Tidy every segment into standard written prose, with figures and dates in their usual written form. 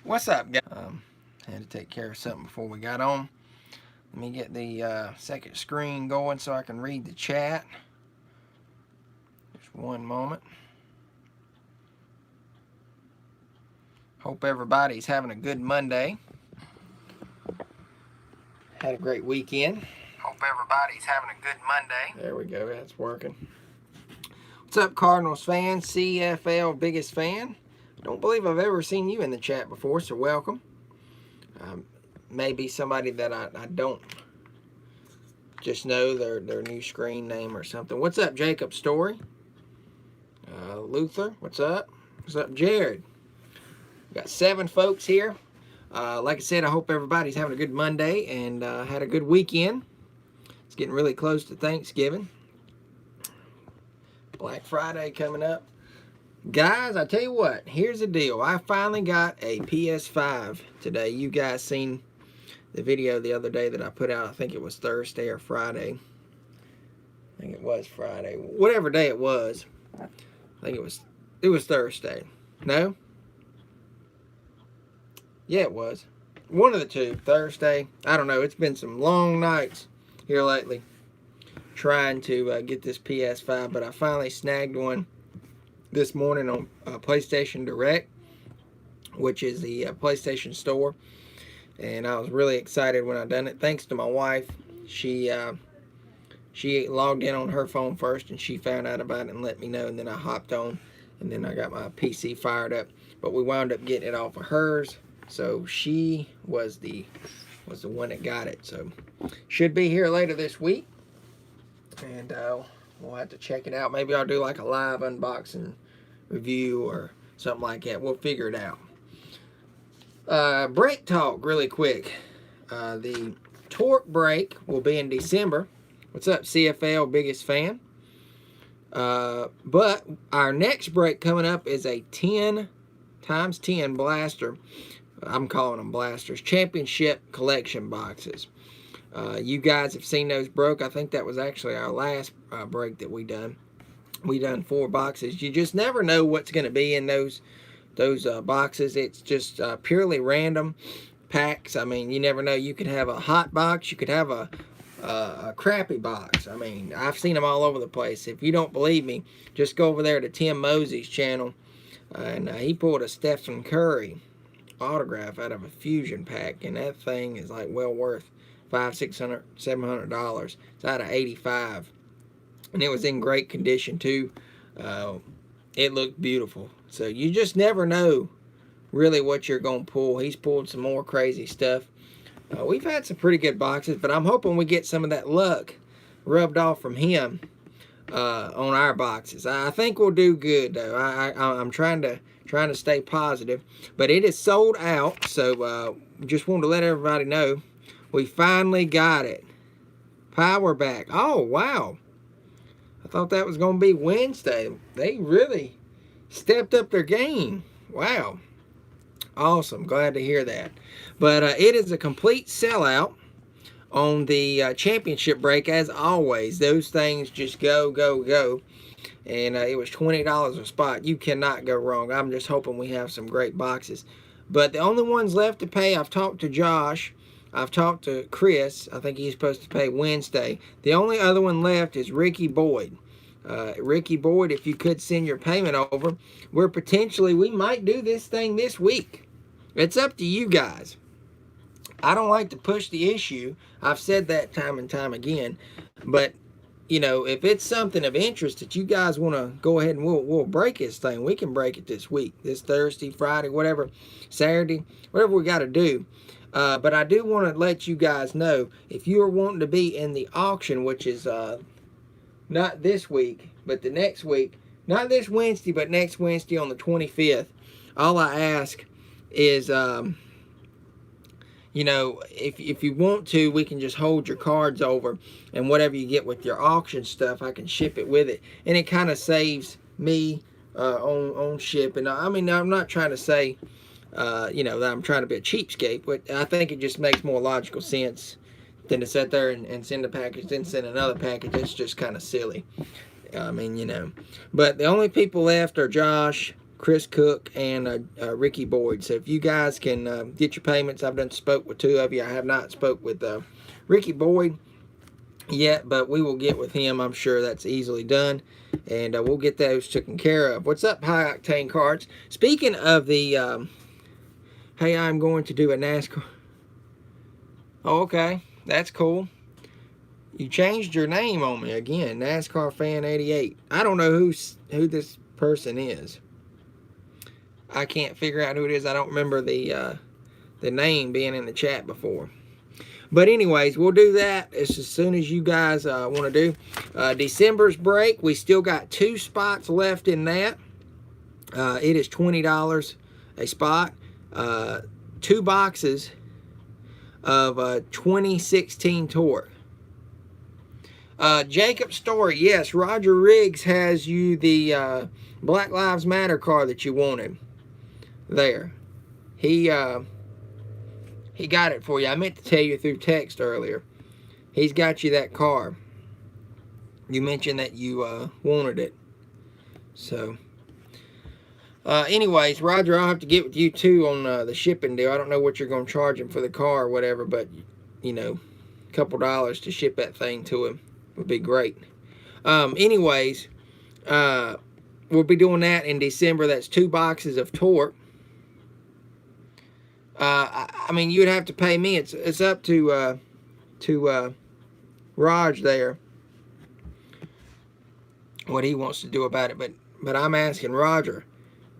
What's up, guys? Had to take care of something before we got on. Let me get the second screen going so I can read the chat. Just one moment. Hope everybody's having a good Monday. Had a great weekend. Hope everybody's having a good Monday. There we go. That's working. What's up, Cardinals fan? CFL biggest fan. Don't believe I've ever seen you in the chat before, so welcome. Maybe somebody that I don't just know their new screen name or something. What's up, Jacob Story? Luther, what's up? What's up, Jared? We got 7 folks here. Like I said, I hope everybody's having a good Monday and had a good weekend. It's getting really close to Thanksgiving. Black Friday coming up. Guys, I tell you what, here's the deal. I finally got a PS5 today. You guys seen the video the other day that I put out. I think it was Thursday or Friday. I think it was Friday. Whatever day it was. I think it was Thursday. No? Yeah, it was. One of the two. Thursday. I don't know. It's been some long nights here lately trying to get this PS5, but I finally snagged one this morning on PlayStation Direct, which is the PlayStation Store, and I was really excited when I done it. Thanks to my wife, she logged in on her phone first, and she found out about it and let me know, and then I hopped on, and then I got my PC fired up. But we wound up getting it off of hers, so she was the one that got it. So should be here later this week, and we'll have to check it out. Maybe I'll do like a live unboxing review or something like that. We'll figure it out. Break talk really quick. The Torque break will be in December. What's up, CFL biggest fan? But our next break coming up is a 10x10 blaster. I'm calling them blasters. Championship collection boxes. You guys have seen those broke. I think that was actually our last break that we done. We done 4 boxes. You just never know what's going to be in those boxes. It's just purely random packs. I mean, you never know. You could have a hot box. You could have a crappy box. I mean, I've seen them all over the place. If you don't believe me, just go over there to Tim Mosey's channel, and he pulled a Stephen Curry autograph out of a fusion pack, and that thing is like well worth $500, $600, $700. It's out of 85. And it was in great condition too. It looked beautiful. So you just never know really what you're going to pull. He's pulled some more crazy stuff. We've had some pretty good boxes, but I'm hoping we get some of that luck rubbed off from him on our boxes. I think we'll do good though. I'm trying to stay positive, but it is sold out. So just wanted to let everybody know we finally got it. Power back. Oh wow. I thought that was going to be Wednesday. They really stepped up their game. Wow. Awesome. Glad to hear that. But it is a complete sellout on the championship break, as always. Those things just go, go, go. And it was $20 a spot. You cannot go wrong. I'm just hoping we have some great boxes. But the only ones left to pay, I've talked to Josh. I've talked to Chris. I think he's supposed to pay Wednesday. The only other one left is Ricky Boyd. Ricky Boyd, if you could send your payment over, we might do this thing this week. It's up to you guys. I don't like to push the issue. I've said that time and time again. But, you know, if it's something of interest that you guys want to go ahead and we'll break this thing, we can break it this week. This Thursday, Friday, whatever, Saturday, whatever we got to do. But I do want to let you guys know, if you are wanting to be in the auction, which is not this week, but the next week, not this Wednesday, but next Wednesday on the 25th, all I ask is, you know, if you want to, we can just hold your cards over, and whatever you get with your auction stuff, I can ship it with it. And it kind of saves me on shipping. I mean, I'm not trying to say, you know, that I'm trying to be a cheapskate, but I think it just makes more logical sense than to sit there and send a package, then send another package. It's just kind of silly. I mean, you know. But the only people left are Josh, Chris Cook and Ricky Boyd. So if you guys can get your payments, I've done spoke with 2 of you. I have not spoke with Ricky Boyd yet, but we will get with him. I'm sure that's easily done, and we'll get those taken care of. What's up, High Octane Cards? Speaking of the, hey, I'm going to do a NASCAR. Oh, okay, that's cool. You changed your name on me again, NASCAR Fan 88. I don't know who this person is. I can't figure out who it is. I don't remember the name being in the chat before. But anyways, we'll do that as soon as you guys want to do. December's break, we still got 2 spots left in that. It is $20 a spot. 2 boxes of 2016 Torque. Jacob Story, yes, Roger Riggs has you the Black Lives Matter car that you wanted. There. He got it for you. I meant to tell you through text earlier. He's got you that car. You mentioned that you wanted it. So, anyways, Roger, I'll have to get with you too on the shipping deal. I don't know what you're going to charge him for the car or whatever, but, you know, a couple dollars to ship that thing to him would be great. Anyways, we'll be doing that in December. That's 2 boxes of Torque. I mean, you'd have to pay me. It's up to Raj there what he wants to do about it. But I'm asking Roger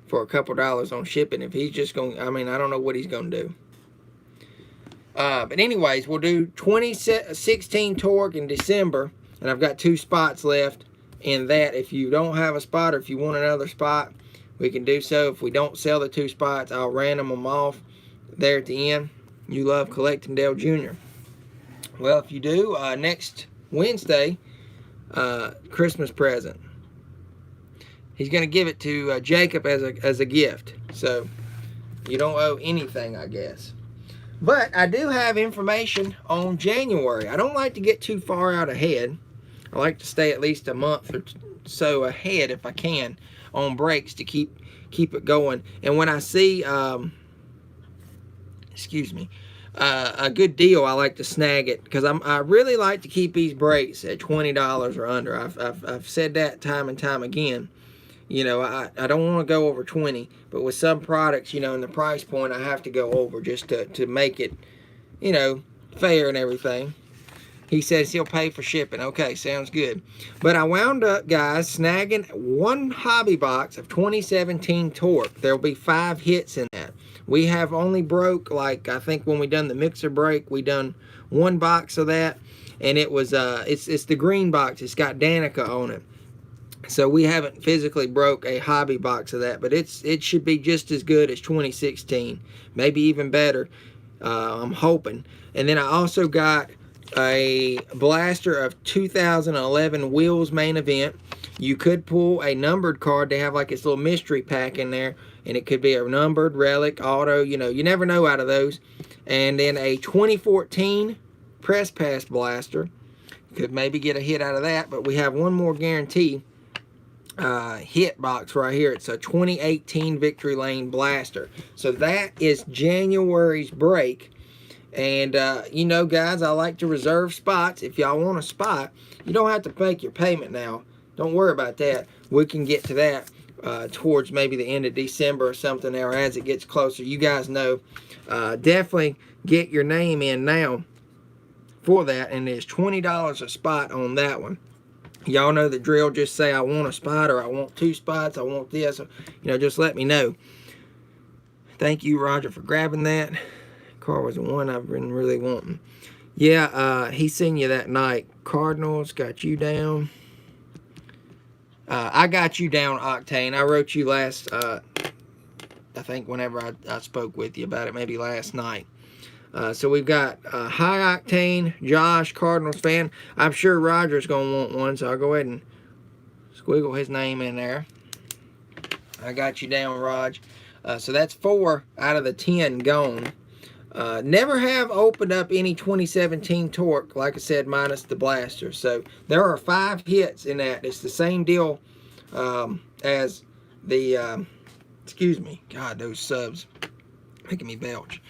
for a couple dollars on shipping. If he's just going, I mean, I don't know what he's going to do. But anyways, we'll do 2016 Torque in December, and I've got 2 spots left in that. If you don't have a spot or if you want another spot, we can do so. If we don't sell the 2 spots, I'll random them off there at the end. You love collecting, Dale Jr. Well, if you do, next Wednesday, Christmas present. He's going to give it to Jacob as a gift. So you don't owe anything, I guess. But I do have information on January. I don't like to get too far out ahead. I like to stay at least a month or so ahead if I can on breaks to keep it going. And when I see a good deal, I like to snag it because I really like to keep these breaks at $20 or under. I've said that time and time again. You know, I don't want to go over 20, but with some products, you know, in the price point, I have to go over just to make it, you know, fair and everything. He says he'll pay for shipping. Okay, sounds good. But I wound up, guys, snagging 1 hobby box of 2017 Torque. There'll be 5 hits in that. We have only broke, like, I think when we done the mixer break, we done 1 box of that. And it was, it's the green box. It's got Danica on it. So we haven't physically broke a hobby box of that. But it should be just as good as 2016. Maybe even better. I'm hoping. And then I also got a blaster of 2011 Wheels Main Event. You could pull a numbered card. They have like this little mystery pack in there, and it could be a numbered, relic, auto, you know, you never know out of those. And then a 2014 Press Pass blaster. Could maybe get a hit out of that, but we have one more guarantee hit box right here. It's a 2018 Victory Lane blaster. So that is January's break. And, you know, guys, I like to reserve spots. If y'all want a spot, you don't have to make your payment now. Don't worry about that. We can get to that towards maybe the end of December or something, or as it gets closer. You guys know, definitely get your name in now for that. And there's $20 a spot on that one. Y'all know the drill. Just say, I want a spot, or I want 2 spots. I want this. You know, just let me know. Thank you, Roger, for grabbing that. Car was the one I've been really wanting. Yeah, he seen you that night. Cardinals got you down. I got you down, Octane. I wrote you last, I think whenever I spoke with you about it, maybe last night. So we've got High Octane, Josh, Cardinals fan. I'm sure Roger's going to want one, so I'll go ahead and squiggle his name in there. I got you down, Raj. So that's 4 out of the 10 gone. Never have opened up any 2017 Torque, like I said, minus the blaster. So there are 5 hits in that. It's the same deal as the Excuse me. God, those subs making me belch.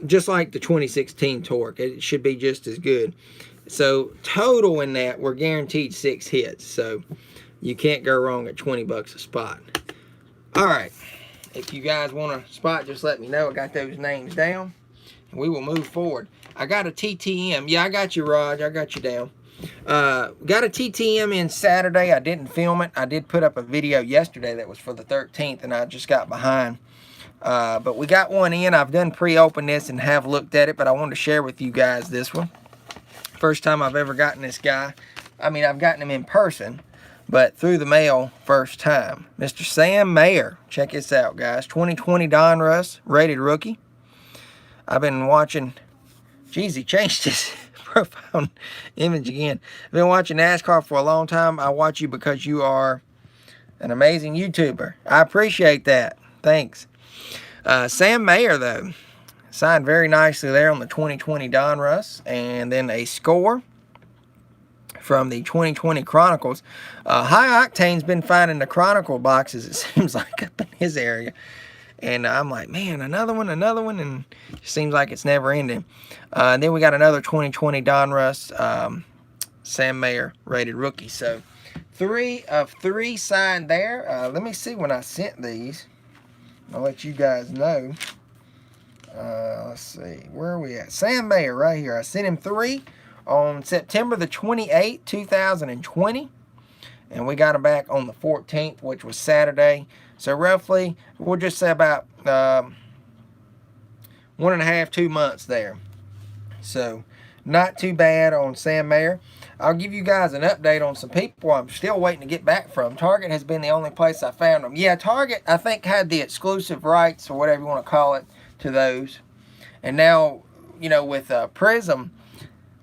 Just like the 2016 Torque, it should be just as good. So total in that, we're guaranteed 6 hits. So you can't go wrong at 20 bucks a spot. All right. If you guys want a spot, just let me know. I got those names down, and we will move forward. I got a TTM. Yeah, I got you, Raj. I got you down. Got a TTM in Saturday. I didn't film it. I did put up a video yesterday that was for the 13th, and I just got behind. But we got one in. I've done pre-open this and have looked at it, but I wanted to share with you guys this one. First time I've ever gotten this guy. I mean, I've gotten him in person, but through the mail, first time. Mr. Sam Mayer. Check this out, guys. 2020 Donruss, rated rookie. I've been watching... Geez, he changed his profile image again. I've been watching NASCAR for a long time. I watch you because you are an amazing YouTuber. I appreciate that. Thanks. Sam Mayer, though, signed very nicely there on the 2020 Donruss. And then a score from the 2020 Chronicles. High Octane's been finding the Chronicle boxes, it seems like, up in his area. And I'm like, man, another one, and it seems like it's never ending. And then we got another 2020 Donruss, Sam Mayer, rated rookie. So 3 of 3 signed there. Let me see when I sent these. I'll let you guys know. Let's see. Where are we at? Sam Mayer right here. I sent him 3 on September the 28th, 2020. And we got him back on the 14th, which was Saturday. So roughly, we'll just say about 1.5, 2 months there. So not too bad on Sam Mayer. I'll give you guys an update on some people I'm still waiting to get back from. Target has been the only place I found them. Yeah, Target, I think, had the exclusive rights, or whatever you want to call it, to those. And now, you know, with Prism,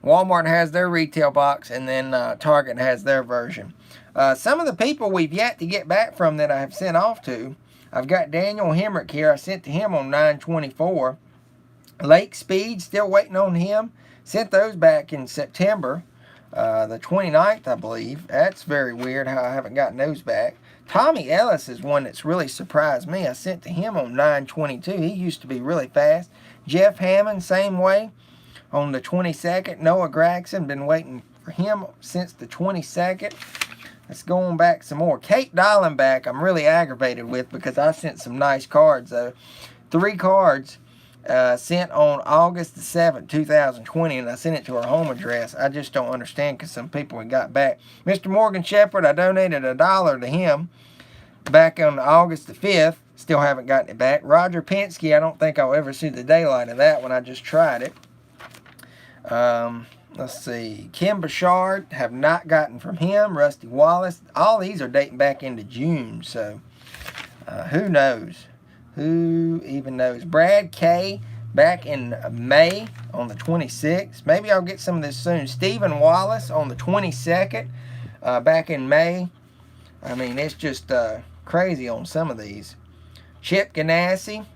Walmart has their retail box, and then Target has their version. Some of the people we've yet to get back from that I have sent off to, I've got Daniel Hemrick here. I sent to him on 9/24. Lake Speed, still waiting on him. Sent those back in September, the 29th, I believe. That's very weird how I haven't gotten those back. Tommy Ellis is one that's really surprised me. I sent to him on 9/22. He used to be really fast. Jeff Hammond, same way. On the 22nd, Noah Gregson, been waiting for him since the 22nd. Let's go on back some more. Kate Dollenbach, I'm really aggravated with because I sent some nice cards, though. 3 cards sent on August the 7th, 2020, and I sent it to her home address. I just don't understand because some people had got back. Mr. Morgan Shepherd, I donated $1 to him back on August the 5th. Still haven't gotten it back. Roger Penske, I don't think I'll ever see the daylight of that one. I just tried it. Let's see. Kim Bouchard, have not gotten from him. Rusty Wallace. All these are dating back into June, so who knows? Who even knows? Brad K, back in May on the 26th. Maybe I'll get some of this soon. Stephen Wallace on the 22nd, back in May. I mean, it's just crazy on some of these. Chip Ganassi,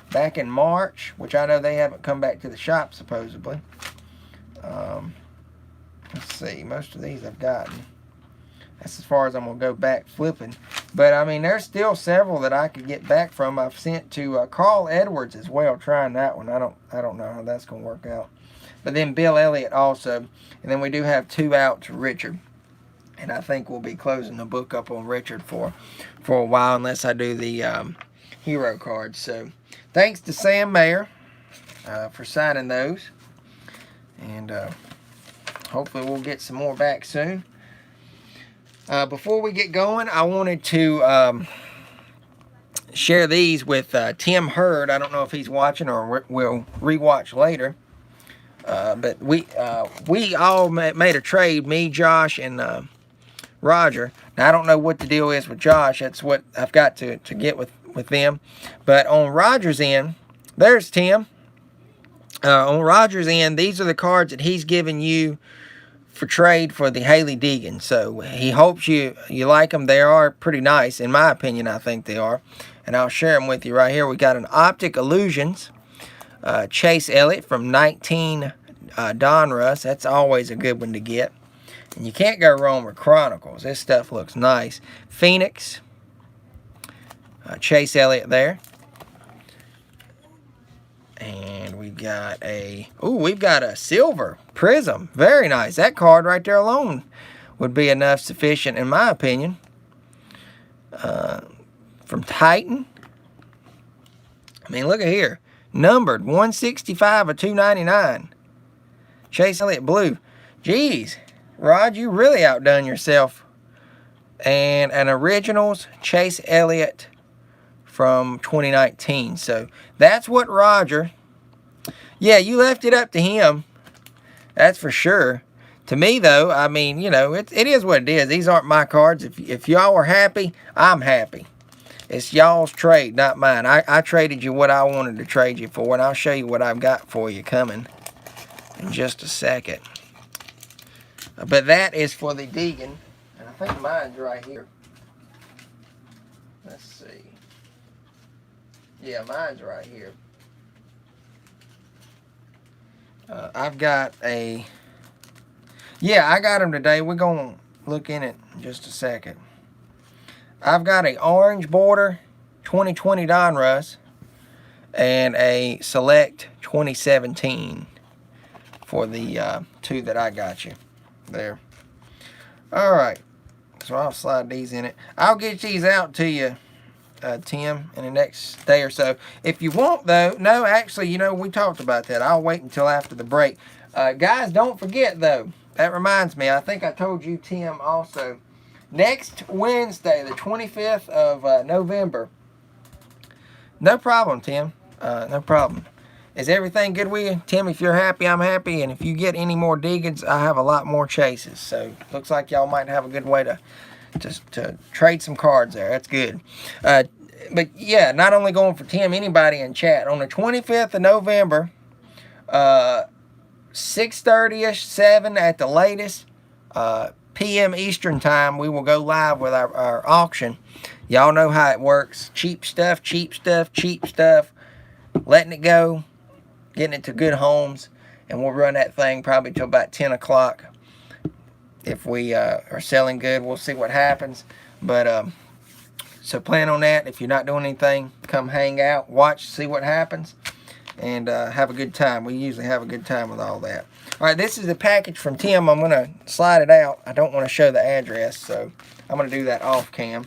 back in March, which I know they haven't come back to the shop, supposedly. Let's see, most of these I've gotten. That's as far as I'm going to go back flipping. But, I mean, there's still several that I could get back from. I've sent to Carl Edwards as well, trying that one. I don't know how that's going to work out. But then Bill Elliott also. And then we do have 2 out to Richard. And I think we'll be closing the book up on Richard for a while, unless I do the hero cards. So, thanks to Sam Mayer for signing those. And hopefully we'll get some more back soon. Before we get going, I wanted to share these with Tim Hurd. I don't know if he's watching or we'll rewatch later. But we all made a trade, me, Josh, and Roger. Now, I don't know what the deal is with Josh. That's what I've got to get with them. But on Roger's end, there's Tim. On Roger's end, these are the cards that he's given you for trade for the Hailie Deegan. So he hopes you like them. They are pretty nice. In my opinion, I think they are. And I'll share them with you right here. We got an Optic Illusions, Chase Elliott from 19 Donruss. That's always a good one to get. And you can't go wrong with Chronicles. This stuff looks nice. Phoenix. Chase Elliott there. And we've got a silver prism. Very nice. That card right there alone would be enough sufficient, in my opinion. From Titan. I mean, look at here. Numbered 165 of 299. Chase Elliott blue. Jeez, Rod, you really outdone yourself. And an Originals Chase Elliott from 2019. So that's what Roger. Yeah, you left it up to him. That's for sure. To me, though, I mean, you know, it is what it is. These aren't my cards. If y'all are happy, I'm happy. It's y'all's trade, not mine. I traded you what I wanted to trade you for, and I'll show you what I've got for you coming in just a second. But that is for the Deegan, and I think mine's right here. Let's see. Yeah, mine's right here. I've got a... Yeah, I got them today. We're going to look in it in just a second. I've got a orange border 2020 Donruss and a select 2017 for the two that I got you there. All right, so I'll slide these in it. I'll get these out to you, Tim, in the next day or so. If you want, though, no, actually, you know, we talked about that. I'll wait until after the break. Guys, don't forget, though, that reminds me, I think I told you, Tim, also, next Wednesday, the 25th of November. No problem, Tim. No problem. Is everything good with you? Tim, if you're happy, I'm happy. And if you get any more Deegans, I have a lot more chases. So, looks like y'all might have a good way to trade some cards there. That's good. But, yeah, not only going for Tim, anybody in chat. On the 25th of November, 6:30-ish, 7 at the latest, p.m. Eastern time, we will go live with our auction. Y'all know how it works. Cheap stuff, cheap stuff, cheap stuff. Letting it go, getting it to good homes, and we'll run that thing probably till about 10 o'clock. If we are selling good, we'll see what happens. But so plan on that. If you're not doing anything, come hang out, watch, see what happens, and have a good time. We usually have a good time with all that. All right, this is the package from Tim. I'm going to slide it out. I don't want to show the address, so I'm going to do that off cam.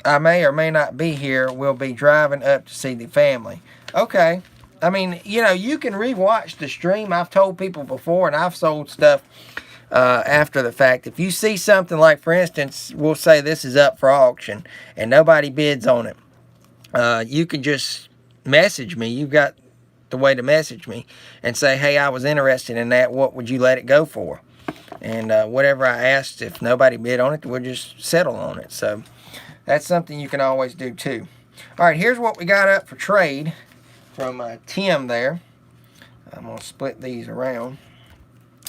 I may or may not be here. We'll be driving up to see the family. Okay. I mean, you know, you can rewatch the stream. I've told people before, and I've sold stuff after the fact. If you see something like, for instance, we'll say this is up for auction, and nobody bids on it, you can just message me. You've got the way to message me and say, hey, I was interested in that. What would you let it go for? And whatever I asked, if nobody bid on it, we'll just settle on it. So that's something you can always do too. All right, here's what we got up for trade from Tim there. I'm going to split these around.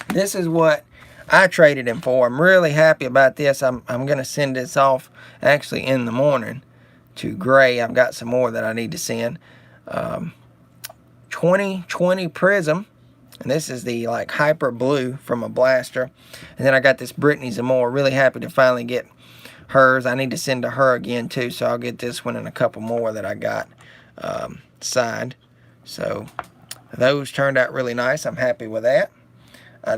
This is what I traded him for. I'm really happy about this. I'm going to send this off actually in the morning to Gray. I've got some more that I need to send. 2020 Prism, and this is the like hyper blue from a blaster. And then I got this Brittany Zamora. Really happy to finally get hers. I need to send to her again too, so I'll get this one and a couple more that I got signed. So those turned out really nice. I'm happy with that.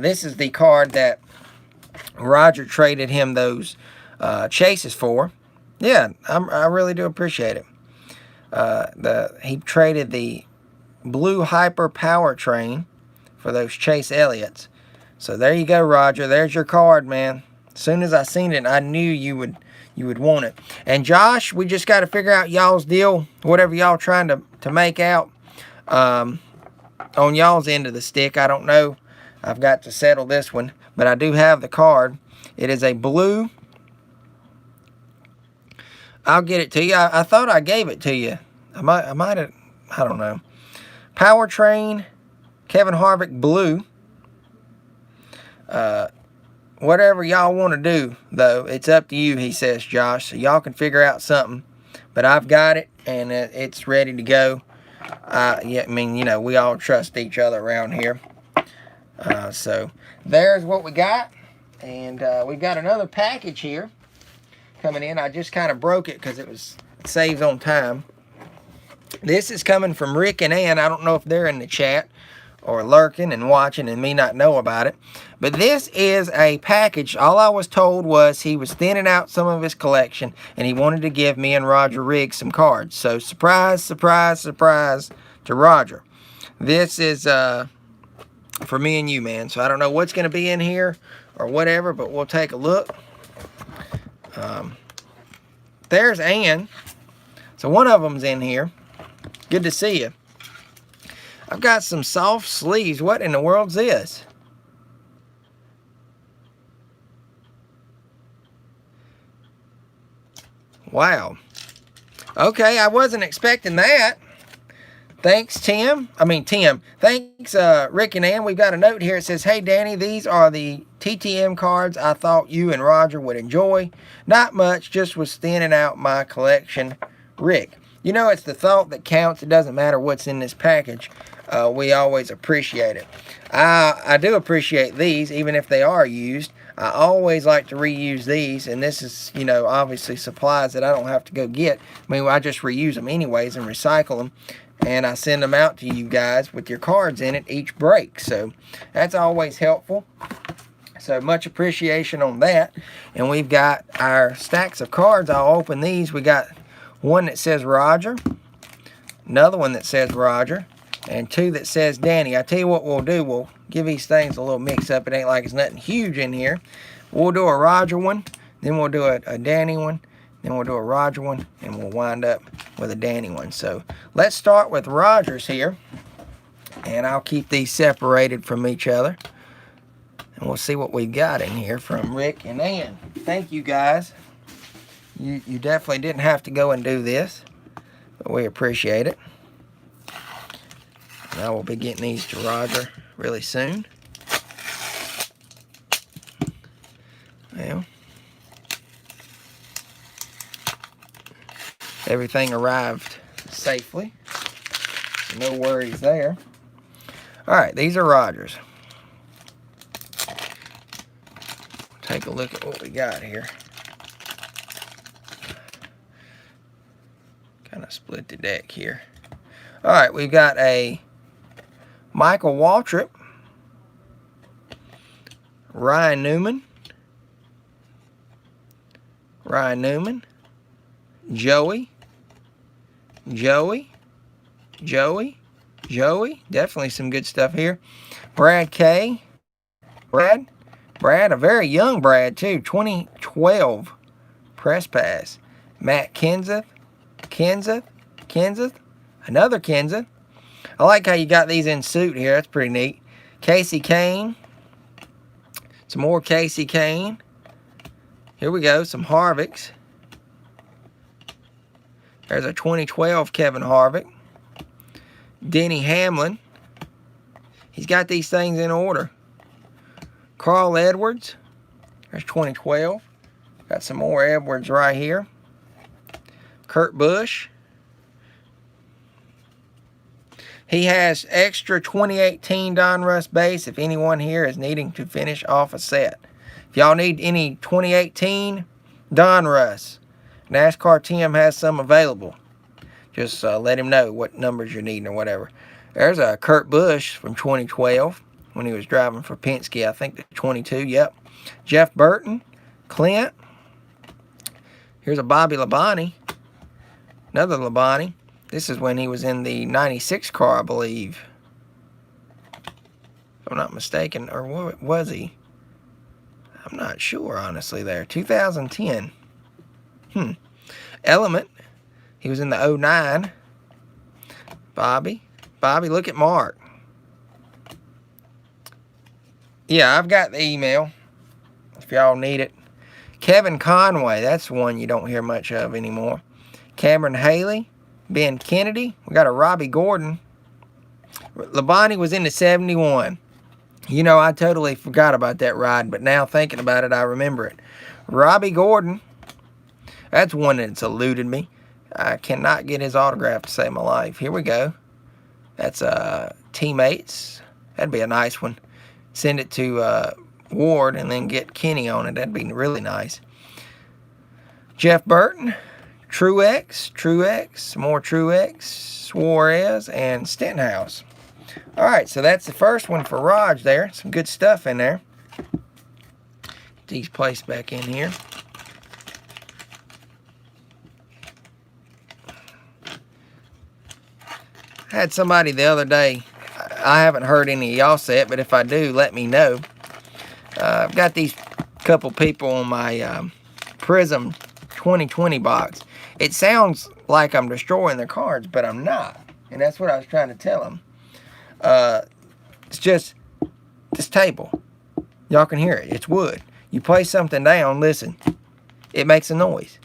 This is the card that Roger traded him those chases for. Yeah, I really do appreciate it. He traded the blue hyper powertrain for those Chase Elliott's. So there you go, Roger. There's your card, man. As soon as I seen it, I knew you would want it. And Josh, we just got to figure out y'all's deal, whatever y'all trying to make out on y'all's end of the stick. I don't know. I've got to settle this one, but I do have the card. It is a blue. I'll get it to you. I thought I gave it to you. I might have. I don't know. Powertrain, Kevin Harvick blue. Whatever y'all want to do, though, it's up to you, he says, Josh. So y'all can figure out something. But I've got it, and it's ready to go. Yeah, I mean, you know, we all trust each other around here. So there's what we got. And we've got another package here. coming in. I just kind of broke it because it saves on time. This is coming from Rick and Ann. I don't know if they're in the chat or lurking and watching and me not know about it. But this is a package. All I was told was he was thinning out some of his collection and he wanted to give me and Roger Riggs some cards. So surprise, surprise, surprise to Roger. This is for me and you, man. So I don't know what's going to be in here or whatever, but we'll take a look. There's Ann. So one of them's in here. Good to see you. I've got some soft sleeves. What in the world's this? Wow. Okay, I wasn't expecting that. Thanks, Tim. Thanks, Rick and Ann. We've got a note here. It says, "Hey, Danny, these are the TTM cards I thought you and Roger would enjoy. Not much, just was thinning out my collection, Rick." You know, it's the thought that counts. It doesn't matter what's in this package. We always appreciate it. I do appreciate these, even if they are used. I always like to reuse these, and this is, you know, obviously supplies that I don't have to go get. I mean, I just reuse them anyways and recycle them, and I send them out to you guys with your cards in it each break. So that's always helpful. So much appreciation on that. And we've got our stacks of cards. I'll open these. We got one that says Roger, another one that says Roger, and two that says Danny. I tell you what we'll do. We'll give these things a little mix up. It ain't like it's nothing huge in here. We'll do a Roger one, then we'll do a Danny one, then we'll do a Roger one, and we'll wind up with a Danny one. So let's start with Rogers here, and I'll keep these separated from each other, and we'll see what we've got in here from Rick and Ann. Thank you, guys. You definitely didn't have to go and do this, but we appreciate it. Now we'll be getting these to Roger really soon. Well, everything arrived safely. No worries there. All right, these are Rogers. Take a look at what we got here. Kind of split the deck here. All right, we've got a Michael Waltrip, Ryan Newman, Joey, definitely some good stuff here. Brad K, Brad, a very young Brad too, 2012 press pass. Matt Kenseth, another Kenseth. I like how you got these in suit here. That's pretty neat. Casey Kane. Some more Casey Kane. Here we go. Some Harvicks. There's a 2012 Kevin Harvick. Denny Hamlin. He's got these things in order. Carl Edwards. There's 2012. Got some more Edwards right here. Kurt Busch. He has extra 2018 Donruss base if anyone here is needing to finish off a set. If y'all need any 2018 Donruss, NASCAR Tim has some available. Just let him know what numbers you're needing or whatever. There's a Kurt Busch from 2012 when he was driving for Penske. I think the 22, yep. Jeff Burton, Clint. Here's a Bobby Labonte. Another Labonte. This is when he was in the 96 car, I believe. If I'm not mistaken. Or what was he? I'm not sure, honestly, there. 2010. Element. He was in the 09. Bobby, look at Mark. Yeah, I've got the email. If y'all need it. Kevin Conway. That's one you don't hear much of anymore. Cameron Haley. Ben Kennedy. We got a Robbie Gordon. Labonte was in the 71. You know, I totally forgot about that ride, but now thinking about it, I remember it. Robbie Gordon. That's one that's eluded me. I cannot get his autograph to save my life. Here we go. That's Teammates. That'd be a nice one. Send it to Ward and then get Kenny on it. That'd be really nice. Jeff Burton, Truex, more Truex, Suarez, and Stenhouse. All right, so that's the first one for Raj there. Some good stuff in there. Get these placed back in here. I had somebody the other day, I haven't heard any of y'all say it, but if I do, let me know. I've got these couple people on my Prism 2020 box. It sounds like I'm destroying their cards, but I'm not. And that's what I was trying to tell them. It's just this table. Y'all can hear it. It's wood. You place something down, listen. It makes a noise.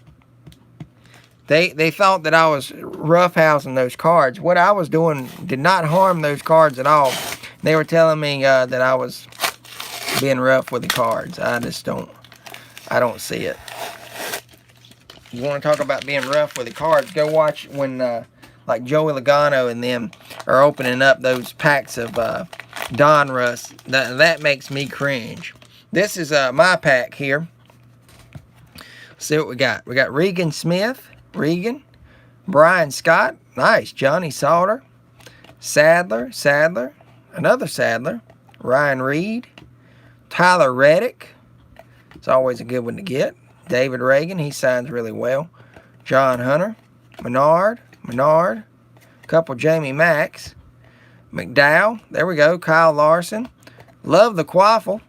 They thought that I was roughhousing those cards. What I was doing did not harm those cards at all. They were telling me that I was being rough with the cards. I don't see it. You want to talk about being rough with the cards, go watch when like Joey Logano and them are opening up those packs of Donruss. That makes me cringe. This is my pack here. Let's see what we got. We got Regan Smith, Brian Scott, nice, Johnny Sauter, Sadler, another Sadler, Ryan Reed, Tyler Reddick, it's always a good one to get, David Reagan, he signs really well, John Hunter, Menard, couple Jamie Macks, McDowell, there we go, Kyle Larson, love the Quaffle,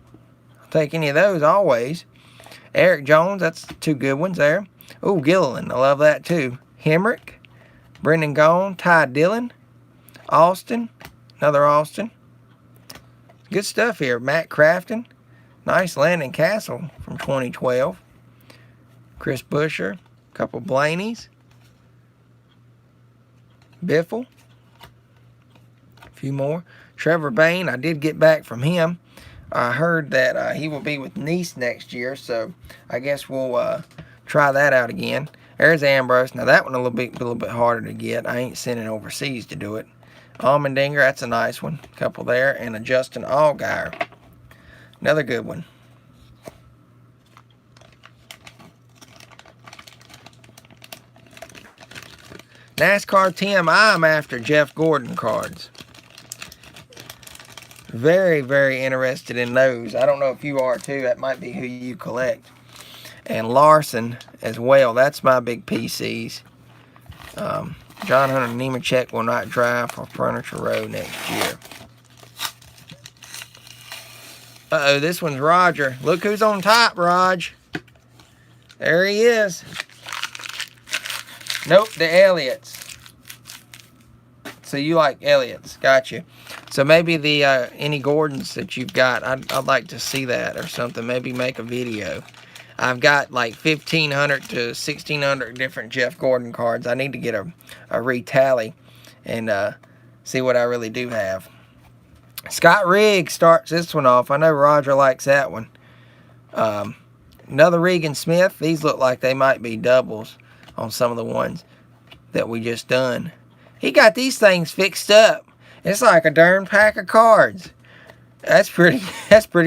I'll take any of those always, Eric Jones, that's two good ones there. Oh, Gilliland, I love that too. Hemrick, Brendan Gaughan, Ty Dillon, Austin, another Austin. Good stuff here. Matt Crafton, nice Landon Castle from 2012. Chris Buescher, a couple Blaney's. Biffle, a few more. Trevor Bayne, I did get back from him. I heard that he will be with Nice next year, so I guess we'll try that out again. There's Ambrose. Now that one a little bit harder to get. I ain't sending overseas to do it. Allmendinger, that's a nice one. A couple there. And a Justin Allgaier. Another good one. NASCAR Tim, I'm after Jeff Gordon cards. Very, very interested in those. I don't know if you are too. That might be who you collect. And Larson as well. That's my big PCs. John Hunter Nemechek will not drive for Furniture Row next year. Uh-oh, this one's Roger. Look who's on top, Raj. There he is. Nope, the Elliots. So you like Elliots. Gotcha. So maybe the any Gordons that you've got, I'd like to see that or something. Maybe make a video. I've got like 1,500 to 1,600 different Jeff Gordon cards. I need to get a retally and see what I really do have. Scott Riggs starts this one off. I know Roger likes that one. Another Regan Smith. These look like they might be doubles on some of the ones that we just done. He got these things fixed up. It's like a darn pack of cards. That's pretty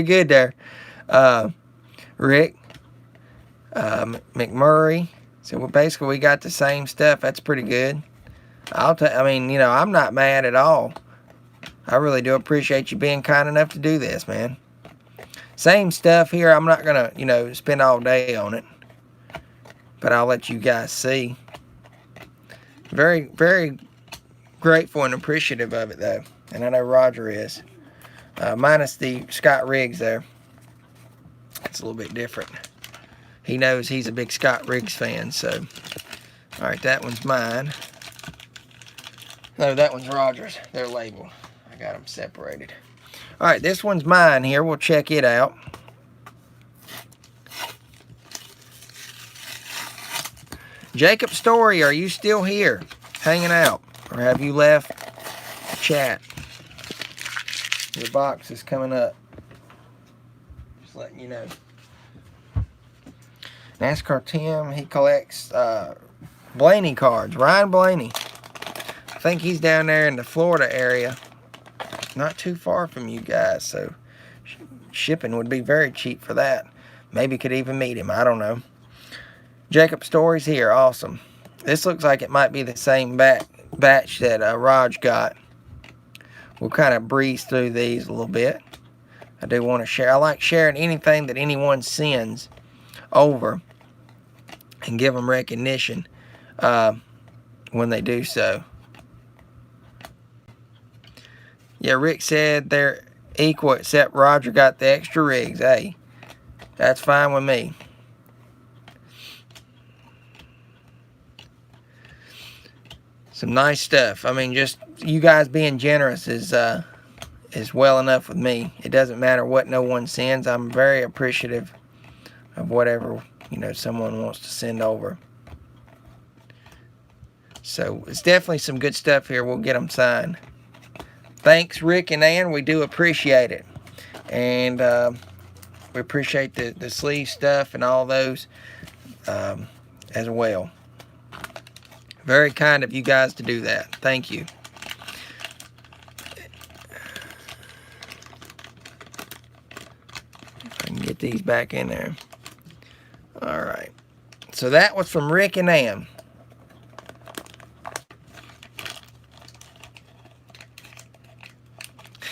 good there. Rick. McMurray. So basically we got the same stuff. That's pretty good. I mean, you know, I'm not mad at all. I really do appreciate you being kind enough to do this, man. Same stuff here. I'm not gonna, you know, spend all day on it, but I'll let you guys see. Very, very grateful and appreciative of it, though, and I know Roger is. Minus the Scott Riggs there. It's a little bit different. He knows he's a big Scott Riggs fan, so. All right, that one's mine. No, that one's Roger's. They're labeled. I got them separated. All right, this one's mine here. We'll check it out. Jacob Story, are you still here hanging out? Or have you left the chat? Your box is coming up. Just letting you know. NASCAR Tim, he collects Blaney cards. Ryan Blaney. I think he's down there in the Florida area. Not too far from you guys, so shipping would be very cheap for that. Maybe could even meet him. I don't know. Jacob Story's here. Awesome. This looks like it might be the same batch that Raj got. We'll kind of breeze through these a little bit. I do want to share. I like sharing anything that anyone sends over and give them recognition when they do so. Yeah, Rick said they're equal except Roger got the extra rigs. Hey, that's fine with me. Some nice stuff. I mean, just you guys being generous is well enough with me. It doesn't matter what no one sends. I'm very appreciative of whatever, you know, someone wants to send over. So it's definitely some good stuff here. We'll get them signed. Thanks, Rick and Ann. We do appreciate it. And we appreciate the sleeve stuff and all those as well. Very kind of you guys to do that. Thank you. If I can get these back in there. All right. So that was from Rick and Ann.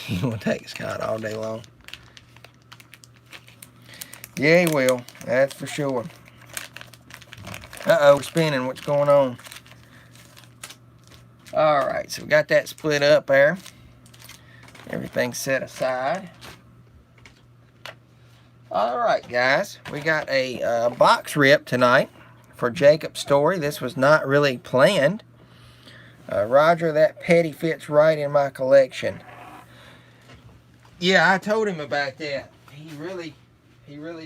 He will take Scott all day long. Yeah, he will. That's for sure. Uh-oh, we're spinning. What's going on? Alright, so we got that split up there. Everything's set aside. Alright, guys. We got a box rip tonight for Jacob Story. This was not really planned. Roger, that petty fits right in my collection. Yeah, I told him about that. He really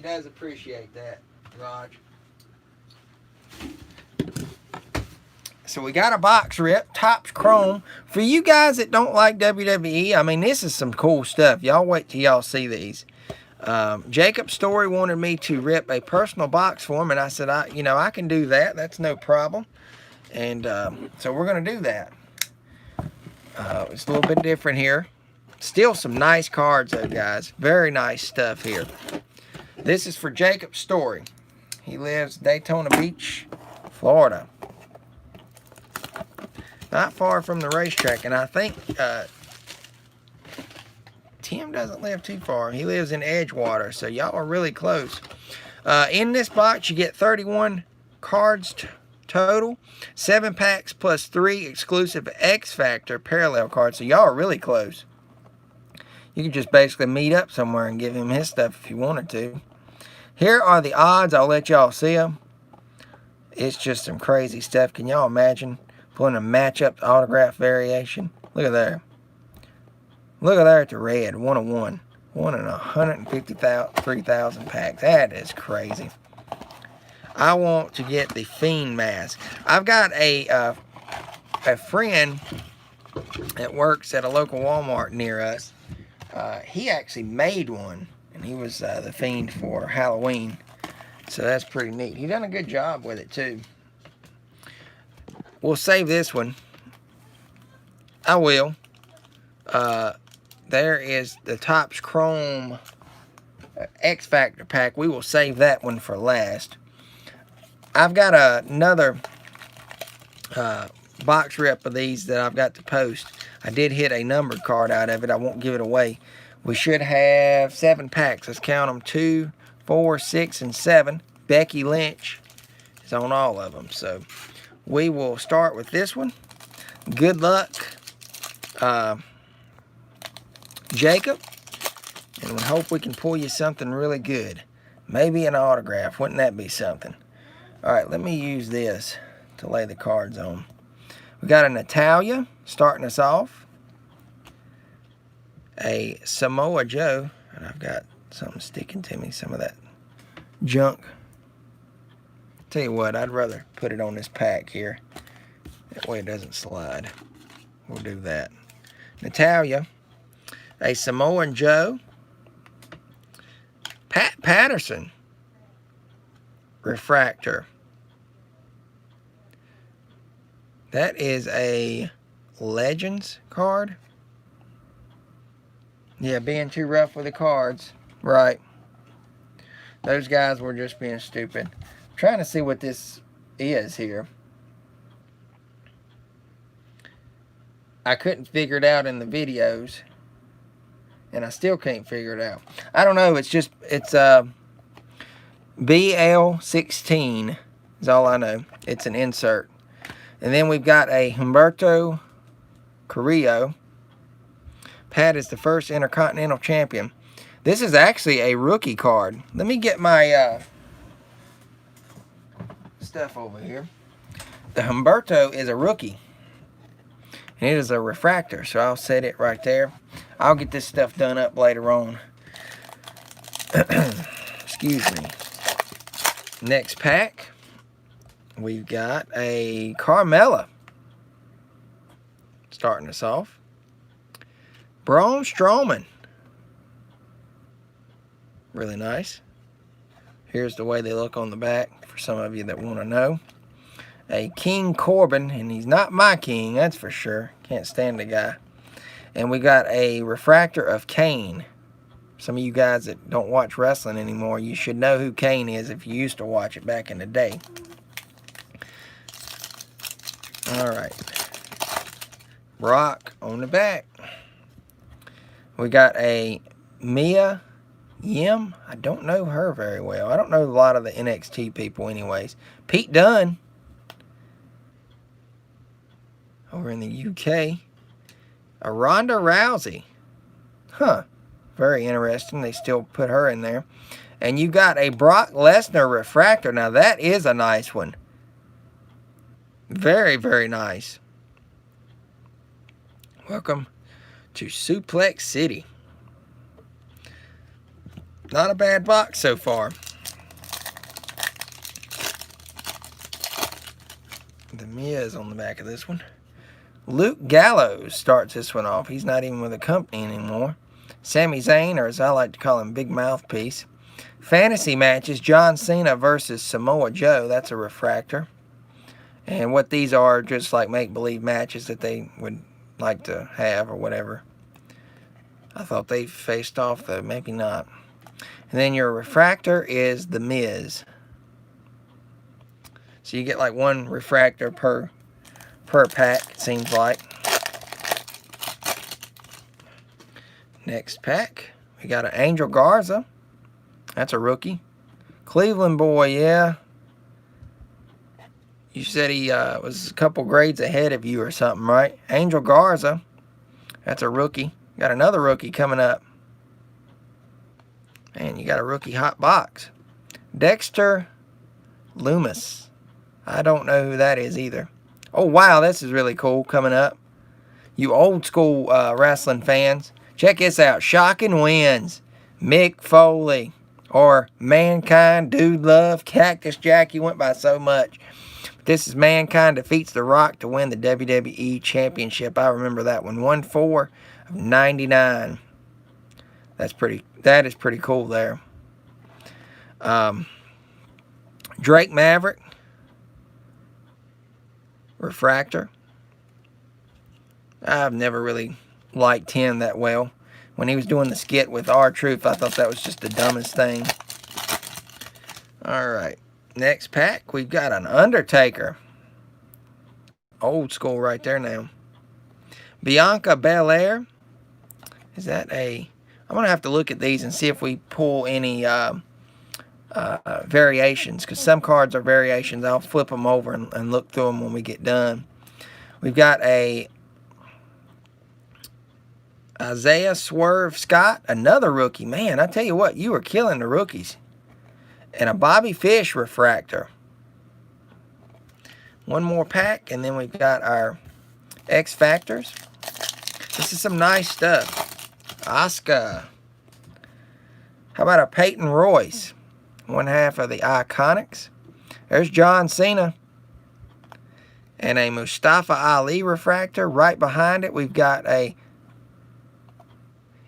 does appreciate that, Raj. So we got a box rip, Topps Chrome. For you guys that don't like WWE, I mean, this is some cool stuff. Y'all wait till y'all see these. Jacob Story wanted me to rip a personal box for him, and I said, I can do that. That's no problem. And so we're going to do that. It's a little bit different here. Still some nice cards, though, guys. Very nice stuff here. This is for Jacob Story. He lives Daytona Beach, Florida. Not far from the racetrack, and I think Tim doesn't live too far. He lives in Edgewater, so y'all are really close. In this box, you get 31 cards total, 7 packs plus 3 exclusive X Factor parallel cards, so y'all are really close. You can just basically meet up somewhere and give him his stuff if you wanted to. Here are the odds. I'll let y'all see them. It's just some crazy stuff. Can y'all imagine pulling a matchup autograph variation? Look at there. Look at there at the red. 1-of-1. 1 in 153,000 packs. That is crazy. I want to get the Fiend mask. I've got a friend that works at a local Walmart near us. He actually made one, and he was the Fiend for Halloween. So that's pretty neat. He done a good job with it too. We'll save this one. I will. There is the Topps Chrome X Factor pack. We will save that one for last. I've got another box rip of these that I've got to post. I did hit a numbered card out of it. I won't give it away. We should have 7 packs. Let's count them. 2, 4, 6, and 7. Becky Lynch is on all of them. So we will start with this one. Good luck, Jacob. And we hope we can pull you something really good. Maybe an autograph. Wouldn't that be something? All right, let me use this to lay the cards on. We got a Natalia starting us off. A Samoa Joe. And I've got something sticking to me. Some of that junk. Tell you what, I'd rather put it on this pack here. That way it doesn't slide. We'll do that. Natalia. A Samoan Joe. Pat Patterson. Refractor. That is a Legends card. Yeah, being too rough with the cards. Right. Those guys were just being stupid. trying to see what this is here. I couldn't figure it out in the videos, and I still can't figure it out. I don't know. It's BL16 is all I know. It's an insert. And then we've got a Humberto Carrillo. Pat is the first Intercontinental Champion. This is actually a rookie card. Let me get my stuff over here. The Humberto is a rookie. And it is a refractor, so I'll set it right there. I'll get this stuff done up later on. Excuse me. Next pack, we've got a Carmella. Starting us off. Braun Strowman. Really nice. Here's the way they look on the back for some of you that want to know. A King Corbin, and he's not my king, that's for sure. Can't stand the guy. And we got a refractor of Kane. Some of you guys that don't watch wrestling anymore, you should know who Kane is if you used to watch it back in the day. Alright. Brock on the back. We got a Mia Yim. I don't know her very well. I don't know a lot of the NXT people anyways. Pete Dunne. Over in the UK. A Ronda Rousey. Huh. Very interesting. They still put her in there. And you got a Brock Lesnar refractor. Now that is a nice one. Very, very nice. Welcome to Suplex City. Not a bad box so far. The Miz on the back of this one. Luke Gallows starts this one off. He's not even with the company anymore. Sami Zayn, or as I like to call him, Big Mouthpiece. Fantasy matches, John Cena versus Samoa Joe. That's a refractor. And what these are, just like make-believe matches that they would like to have or whatever. I thought they faced off, though. Maybe not. And then your refractor is The Miz. So you get like one refractor per pack, it seems like. Next pack, we got an Angel Garza. That's a rookie. Cleveland boy, yeah. You said he was a couple grades ahead of you or something, right? Angel Garza. That's a rookie. Got another rookie coming up. And you got a rookie hot box. Dexter Loomis. I don't know who that is either. Oh, wow, this is really cool coming up. You old school wrestling fans, check this out. Shocking wins. Mick Foley. Or Mankind, Dude Love, Cactus Jack. He went by so much. But this is Mankind defeats The Rock to win the WWE Championship. I remember that one. 1/4 of 99. That is pretty cool there. Drake Maverick. Refractor. I've never really liked him that well. When he was doing the skit with R-Truth, I thought that was just the dumbest thing. Alright. Next pack, we've got an Undertaker. Old school right there now. Bianca Belair. Is that a... I'm going to have to look at these and see if we pull any variations, because some cards are variations. I'll flip them over and look through them when we get done. We've got a Isaiah Swerve Scott, another rookie. Man, I tell you what, you were killing the rookies. And a Bobby Fish refractor. One more pack, and then we've got our X Factors. This is some nice stuff. Asuka. How about a Peyton Royce? 1/2 of the Iconics. There's John Cena. And a Mustafa Ali refractor. Right behind it, we've got a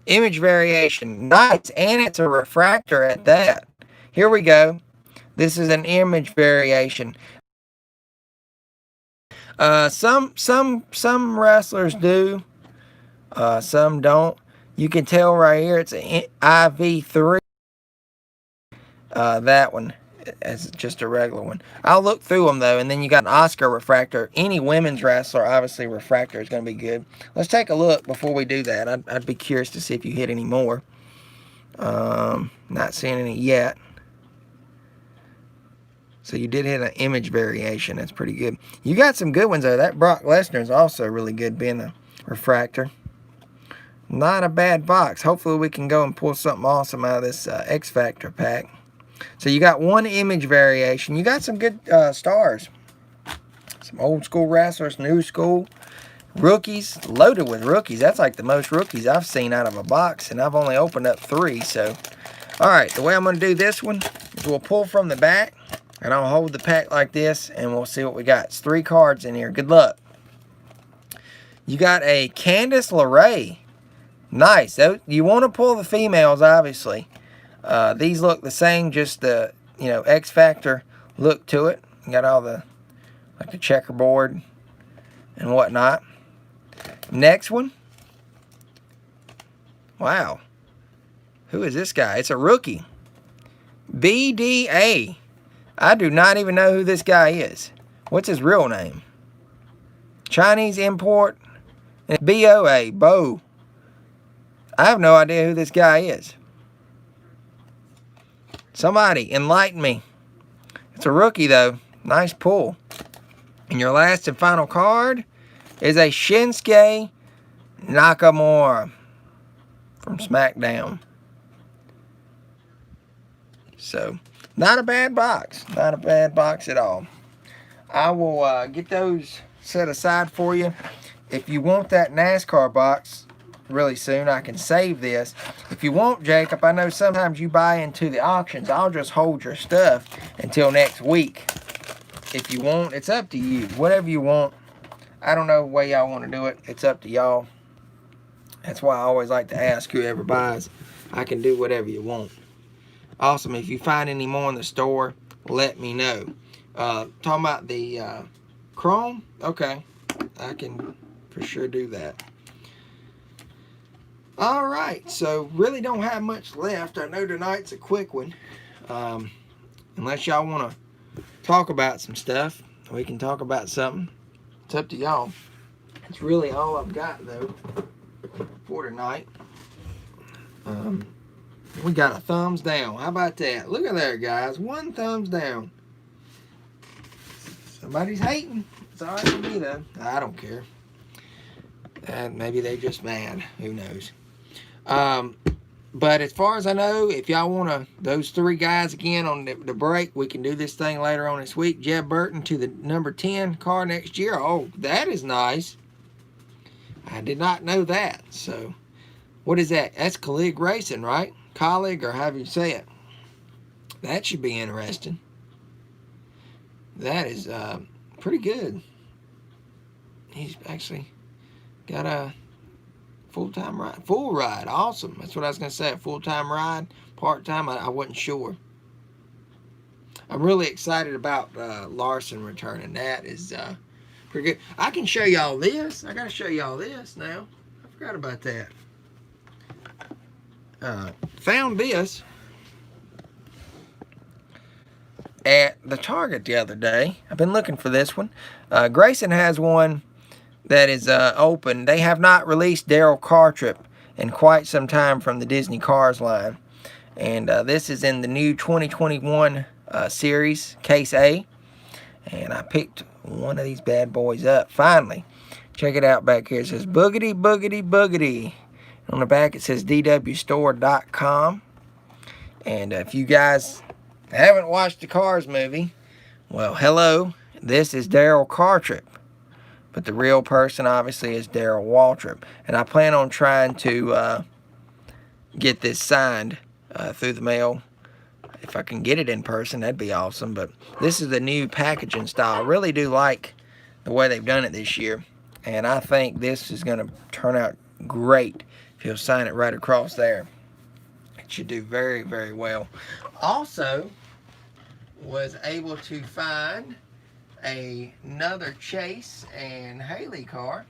image variation. Nice. And it's a refractor at that. Here we go. This is an image variation. Some wrestlers do. Some don't. You can tell right here it's an IV3. That one. as just a regular one. I'll look through them though, and then you got an Oscar refractor. Any women's wrestler, obviously refractor is going to be good. Let's take a look before we do that. I'd be curious to see if you hit any more. Not seeing any yet. So you did hit an image variation. That's pretty good. You got some good ones though. That Brock Lesnar is also really good being a refractor. Not a bad box. Hopefully we can go and pull something awesome out of this X Factor pack. So you got one image variation. You got some good stars. Some old school wrestlers, new school. Rookies, loaded with rookies. That's like the most rookies I've seen out of a box, and I've only opened up 3. So, all right, the way I'm going to do this one is we'll pull from the back, and I'll hold the pack like this, and we'll see what we got. It's 3 cards in here. Good luck. You got a Candice LeRae. Nice. You want to pull the females, obviously. These look the same, just the X Factor look to it. You got all the like the checkerboard and whatnot. Next one. Wow. Who is this guy? It's a rookie. BDA. I do not even know who this guy is. What's his real name? Chinese import. And BOA. Bo. I have no idea who this guy is. Somebody enlighten me. It's a rookie though. Nice pull. And your last and final card is a Shinsuke Nakamura from SmackDown. So, not a bad box. Not a bad box at all. I will get those set aside for you. If you want that NASCAR box really soon, I can save this. If you want, Jacob, I know sometimes you buy into the auctions. I'll just hold your stuff until next week. If you want, it's up to you. Whatever you want. I don't know the way y'all want to do it. It's up to y'all. That's why I always like to ask whoever buys. I can do whatever you want. Awesome. If you find any more in the store, let me know. Talking about the Chrome? Okay. I can for sure do that. Alright. So, really don't have much left. I know tonight's a quick one. Unless y'all want to talk about some stuff, we can talk about something. It's up to y'all. That's really all I've got though for tonight. We got a thumbs down. How about that? Look at there, guys. 1 thumbs down. Somebody's hating. It's alright with me though. I don't care. Maybe they're just mad. Who knows? But as far as I know, if y'all want those 3 guys again on the break, we can do this thing later on this week. Jeb Burton to the number 10 car next year. Oh, that is nice. I did not know that. So, what is that? That's Colleague Racing, right? Colleague, or however you say it. That should be interesting. That is pretty good. He's actually got a full-time ride. Full ride. Awesome. That's what I was going to say. A full-time ride. Part-time. I wasn't sure. I'm really excited about Larson returning. That is pretty good. I can show y'all this. I got to show y'all this now. I forgot about that. Found this at the Target the other day. I've been looking for this one. Grayson has one that is open. They have not released Daryl Cartrip in quite some time from the Disney Cars line. And this is in the new 2021 series, Case A. And I picked one of these bad boys up, finally. Check it out back here. It says Boogity, Boogity, Boogity. On the back it says dwstore.com. And if you guys haven't watched the Cars movie, well, hello. This is Daryl Cartrip. But the real person, obviously, is Daryl Waltrip. And I plan on trying to get this signed through the mail. If I can get it in person, that'd be awesome. But this is the new packaging style. I really do like the way they've done it this year. And I think this is going to turn out great if he'll sign it right across there. It should do very, very well. Also, was able to find another Chase and Haley car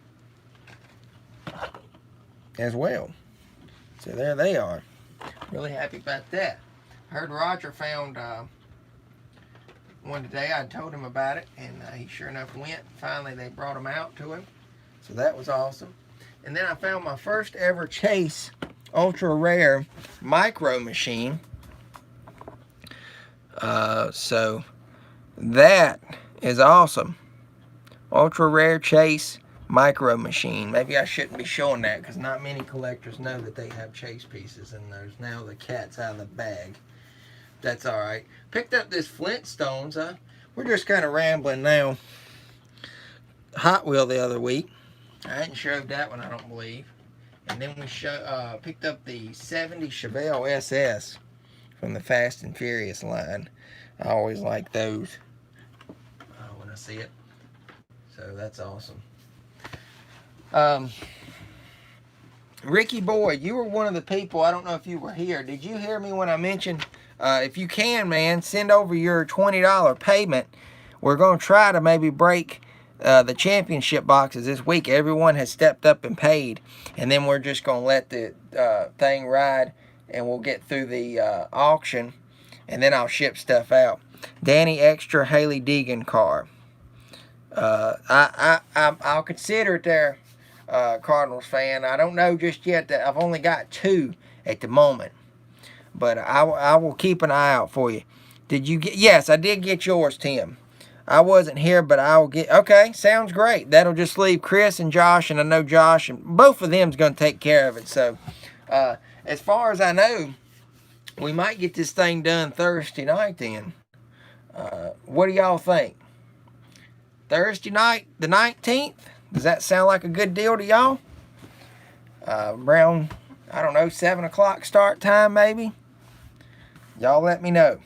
as well. So there they are. Really happy about that. I heard Roger found one today. I told him about it, and he sure enough went. Finally, they brought them out to him, so that was awesome. And then I found my first ever Chase ultra rare micro machine. So that is awesome. Ultra rare Chase micro machine. Maybe I shouldn't be showing that because not many collectors know that they have Chase pieces in those. Now the cat's out of the bag. That's alright. Picked up this Flintstones. We're just kind of rambling now. Hot Wheel the other week. I hadn't showed that one, I don't believe. And then we picked up the 70 Chevelle SS from the Fast and Furious line. I always like those when I see it. So that's awesome. Ricky Boy, you were one of the people, I don't know if you were here. Did you hear me when I mentioned, if you can, man, send over your $20 payment. We're going to try to maybe break the championship boxes this week. Everyone has stepped up and paid. And then we're just going to let the thing ride. And we'll get through the auction. And then I'll ship stuff out. Danny Extra Haley Deegan car. I'll consider it there, Cardinals fan. I don't know just yet. That I've only got 2 at the moment. But I will keep an eye out for you. Did you get... Yes, I did get yours, Tim. I wasn't here, but I will get... Okay, sounds great. That'll just leave Chris and Josh, and I know Josh, and both of them's going to take care of it. So, as far as I know, we might get this thing done Thursday night then. What do y'all think? Thursday night, the 19th? Does that sound like a good deal to y'all? Around, I don't know, 7 o'clock start time maybe? Y'all let me know.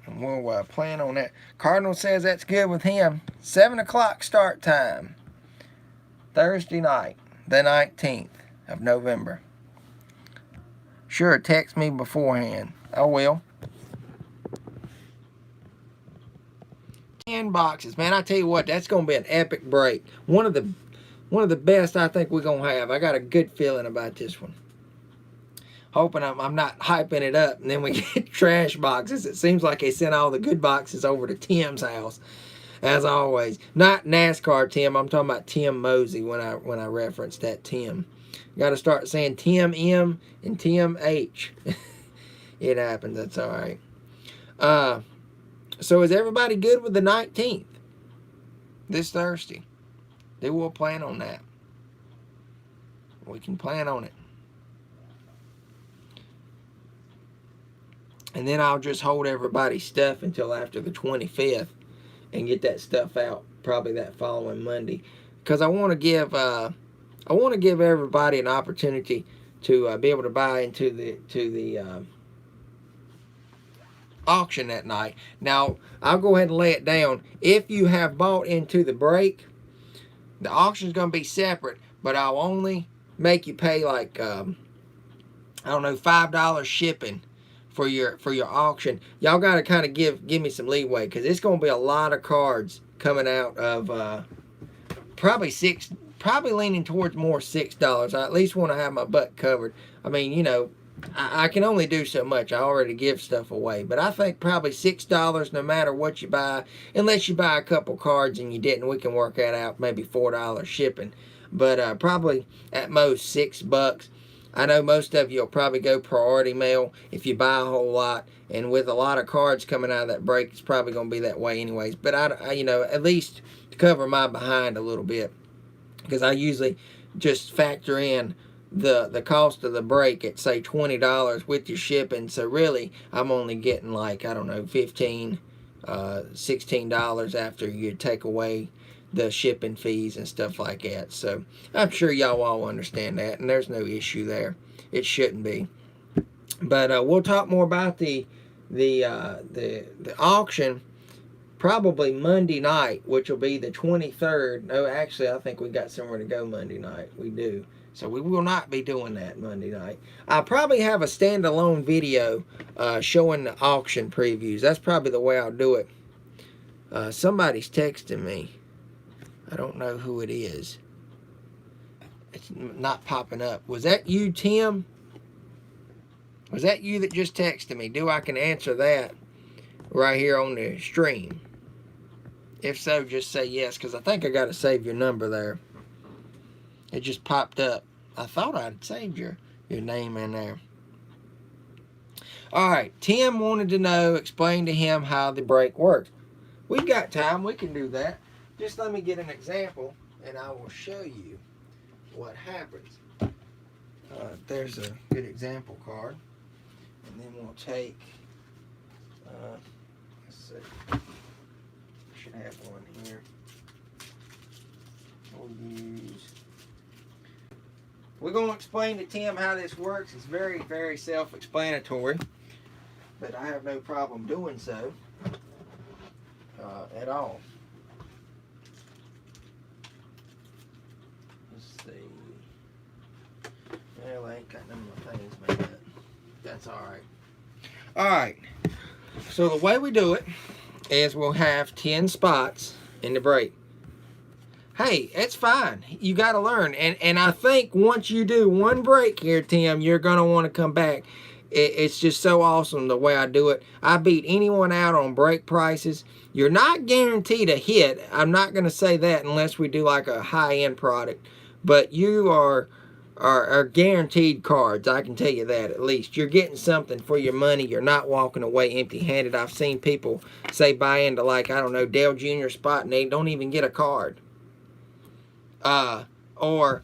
And we'll plan on that. Cardinal says that's good with him. 7 o'clock start time. Thursday night, the 19th of November. Sure, text me beforehand. I will. 10 boxes. Man, I tell you what, that's going to be an epic break. One of the best I think we're going to have. I got a good feeling about this one. Hoping I'm not hyping it up, and then we get trash boxes. It seems like they sent all the good boxes over to Tim's house, as always. Not NASCAR Tim. I'm talking about Tim Mosey when I referenced that Tim. Got to start saying Tim M and Tim H. It happens. That's all right. So is everybody good with the 19th? This Thursday. They will plan on that. We can plan on it. And then I'll just hold everybody's stuff until after the 25th and get that stuff out probably that following Monday. Because I want to give everybody an opportunity to be able to buy into the auction that night. Now, I'll go ahead and lay it down. If you have bought into the break, the auction's going to be separate, but I'll only make you pay like I don't know, $5 shipping for your auction. Y'all got to kind of give me some leeway, because it's going to be a lot of cards coming out of probably leaning towards more $6. I at least want to have my butt covered. I mean, you know, I can only do so much. I already give stuff away. But I think probably $6 no matter what you buy. Unless you buy a couple cards and you didn't, we can work that out. Maybe $4 shipping. But probably at most $6. I know most of you will probably go priority mail if you buy a whole lot. And with a lot of cards coming out of that break, it's probably going to be that way anyways. But I you know, at least to cover my behind a little bit. Because I usually just factor in the cost of the break at say $20 with your shipping. So really I'm only getting like, I don't know, $15 $16 after you take away the shipping fees and stuff like that. So I'm sure y'all all understand that, and there's no issue there. It shouldn't be. But we'll talk more about the auction probably Monday night, which will be the 23rd. No, actually, I think we got somewhere to go Monday night. We do. So we will not be doing that Monday night. I'll probably have a standalone video showing the auction previews. That's probably the way I'll do it. Somebody's texting me. I don't know who it is. It's not popping up. Was that you, Tim? Was that you that just texted me? I can answer that right here on the stream? If so, just say yes, because I think I got to save your number there. It just popped up. I thought I'd saved your name in there. Alright, Tim wanted to know, explain to him how the break works. We've got time, we can do that. Just let me get an example, and I will show you what happens. There's a good example card. And then we'll take, let's see, I should have one here. We're going to explain to Tim how this works. It's very, very self-explanatory, but I have no problem doing so at all. Let's see. Well, I ain't got none of my things made up. That's alright. Alright. So the way we do it is we'll have 10 spots in the break. Hey, it's fine. You got to learn. And I think once you do one break here, Tim, you're going to want to come back. It's just so awesome the way I do it. I beat anyone out on break prices. You're not guaranteed a hit. I'm not going to say that unless we do like a high-end product. But you are guaranteed cards. I can tell you that at least. You're getting something for your money. You're not walking away empty-handed. I've seen people say buy into like, I don't know, Dale Jr. spot and they don't even get a card. Or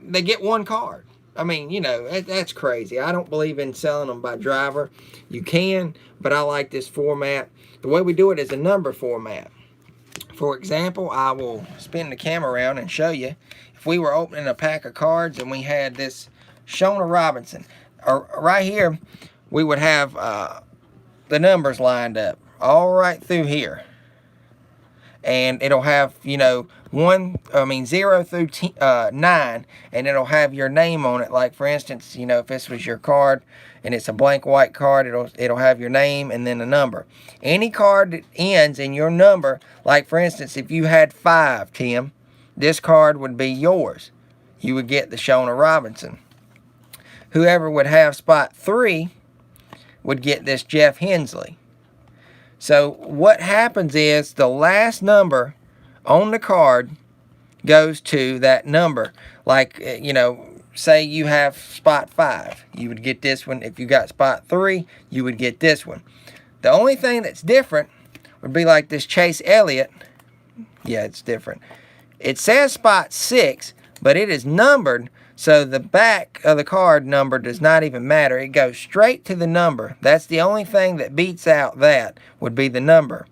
they get one card. I mean, you know, that's crazy. I don't believe in selling them by driver. You can, but I like this format. The way we do it is a number format. For example, I will spin the camera around and show you. If we were opening a pack of cards and we had this Shona Robinson, or right here, we would have the numbers lined up all right through here. And it'll have, you know, 0 through 9, and it'll have your name on it. Like, for instance, you know, if this was your card and it's a blank white card, it'll have your name and then a number. Any card that ends in your number, like, for instance, if you had 5, Tim, this card would be yours. You would get the Shona Robinson. Whoever would have spot 3 would get this Jeff Hensley. So what happens is the last number on the card goes to that number. Like, you know, say you have spot 5. You would get this one. If you got spot 3, you would get this one. The only thing that's different would be like this Chase Elliott. Yeah, it's different. It says spot 6, but it is numbered. So the back of the card number does not even matter. It goes straight to the number. That's the only thing that beats out that would be the number.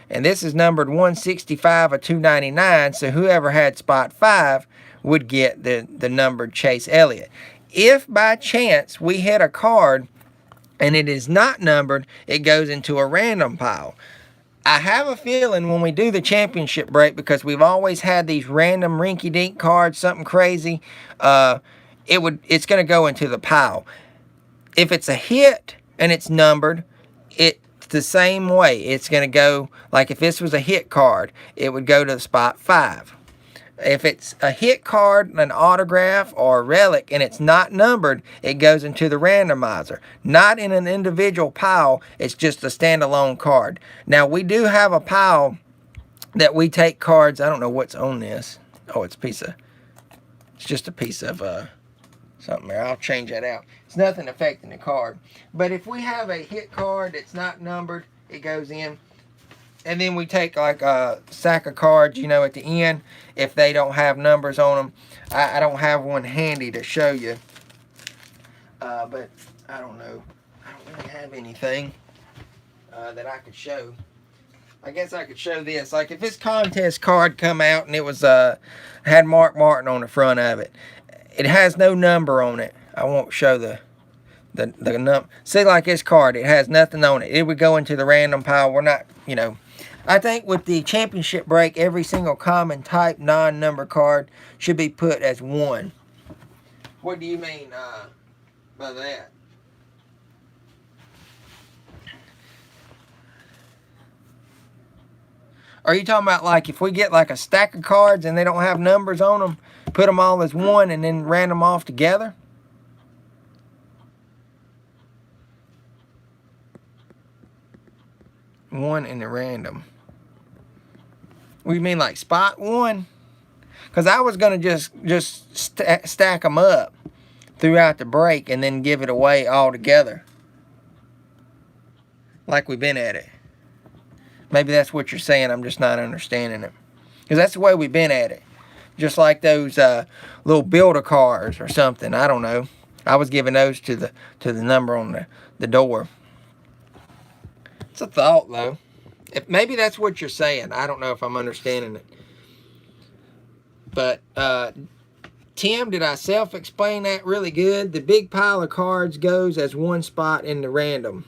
And this is numbered 165 of 299. So whoever had spot 5 would get the numbered Chase Elliott. If by chance we hit a card and it is not numbered, it goes into a random pile. I have a feeling when we do the championship break, because we've always had these random rinky-dink cards, something crazy, it's going to go into the pile. If it's a hit and it's numbered, it's the same way. It's going to go, like if this was a hit card, it would go to spot 5. If it's a hit card, an autograph, or a relic, and it's not numbered, it goes into the randomizer. Not in an individual pile, it's just a standalone card. Now, we do have a pile that we take cards. I don't know what's on this. Oh, it's just a piece of something there. I'll change that out. It's nothing affecting the card. But if we have a hit card that's not numbered, it goes in. And then we take like a sack of cards, you know, at the end, if they don't have numbers on them. I don't have one handy to show you. But I don't know. I don't really have anything that I could show. I guess I could show this. Like if this contest card come out and it was had Mark Martin on the front of it. It has no number on it. I won't show the number. See, like this card, it has nothing on it. It would go into the random pile. We're not, you know. I think with the championship break, every single common type non-number card should be put as 1. What do you mean by that? Are you talking about like if we get like a stack of cards and they don't have numbers on them, put them all as 1 and then random them off together? one in the random. What do you mean, like spot one? Because I was going to just stack them up throughout the break and then give it away all together. Like we've been at it. Maybe that's what you're saying. I'm just not understanding it. Because that's the way we've been at it. Just like those little builder cars or something. I don't know. I was giving those to the number on the door. It's a thought, though. If maybe that's what you're saying. I don't know if I'm understanding it. But, Tim, did I self-explain that really good? The big pile of cards goes as one spot in the random.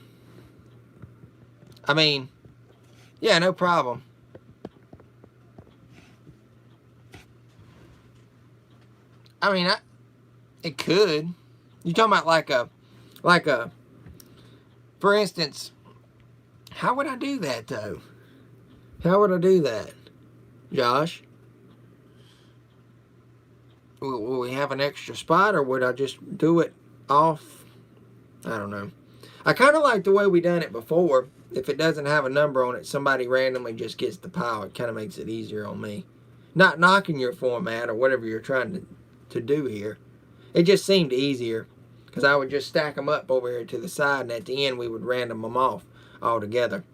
I mean, yeah, no problem. I mean, it could. You talking about like a, for instance, how would I do that, though? How would I do that, Josh? Will we have an extra spot, or would I just do it off? I don't know. I kind of like the way we done it before. If it doesn't have a number on it, somebody randomly just gets the pile. It kind of makes it easier on me. Not knocking your format or whatever you're trying to do here. It just seemed easier because I would just stack them up over here to the side, and at the end we would random them off all together.